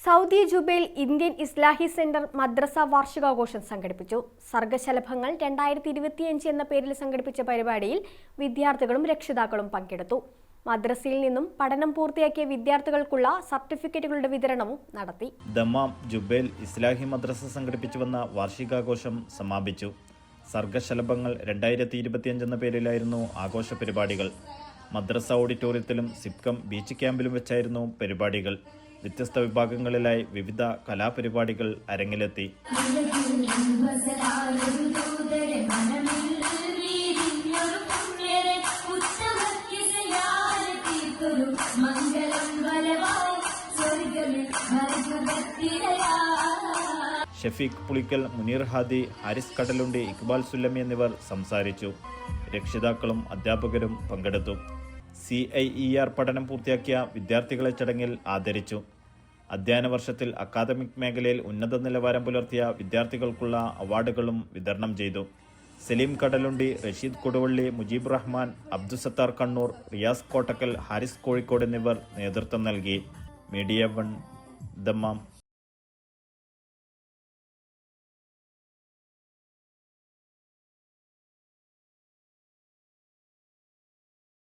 Saudi Jubail Indian ഇസ്ലാഹി centre മദ്രസ വാർഷികാഘോഷം സംഘടിപ്പിച്ചു. സർഗശലഭങ്ങൾ 2025 എന്ന പേരിൽ സംഘടിപ്പിച്ച പരിപാടിയിൽ വിദ്യാർത്ഥികളും രക്ഷിതാക്കളും പങ്കെടുത്തു. മദ്രസയിൽ നിന്നും പഠനം പൂർത്തിയാക്കിയ വിദ്യാർത്ഥികൾക്കുള്ള സർട്ടിഫിക്കറ്റുകളുടെ വിതരണവും നടത്തി. ദമ്മാം ജുബൈൽ ഇസ്ലാഹി മദ്രസ സംഘടിപ്പിച്ചു വന്ന വാർഷികാഘോഷം സമാപിച്ചു. സർഗശലഭങ്ങൾ 2025 എന്ന പേരിലായിരുന്നു ആഘോഷ പരിപാടികൾ. മദ്രസ ഓഡിറ്റോറിയത്തിലും സിപ്കം ബീച്ച് ക്യാമ്പിലും വെച്ചായിരുന്നു പരിപാടികൾ. വ്യത്യസ്ത വിഭാഗങ്ങളിലായി വിവിധ കലാപരിപാടികൾ അരങ്ങിലെത്തി. ഷഫീഖ് പുളിക്കൽ, മുനീർ ഹാദി, ഹാരിസ് കടലുണ്ടി, ഇക്ബാൽ സുല്ലമി എന്നിവർ സംസാരിച്ചു. രക്ഷിതാക്കളും അധ്യാപകരും പങ്കെടുത്തു. CIER പഠനം പൂർത്തിയാക്കിയ വിദ്യാർത്ഥികളെ ചടങ്ങിൽ ആദരിച്ചു. അധ്യയന വർഷത്തിൽ അക്കാദമിക് മേഖലയിൽ ഉന്നത നിലവാരം പുലർത്തിയ വിദ്യാർത്ഥികൾക്കുള്ള അവാർഡുകളും വിതരണം ചെയ്തു. സലീം കടലുണ്ടി, റഷീദ് കൊടുവള്ളി, മുജീബ് റഹ്മാൻ, അബ്ദുസത്താർ കണ്ണൂർ, റിയാസ് കോട്ടക്കൽ, ഹാരിസ് കോഴിക്കോട് എന്നിവർ നേതൃത്വം നൽകി. Media 1 Dammam.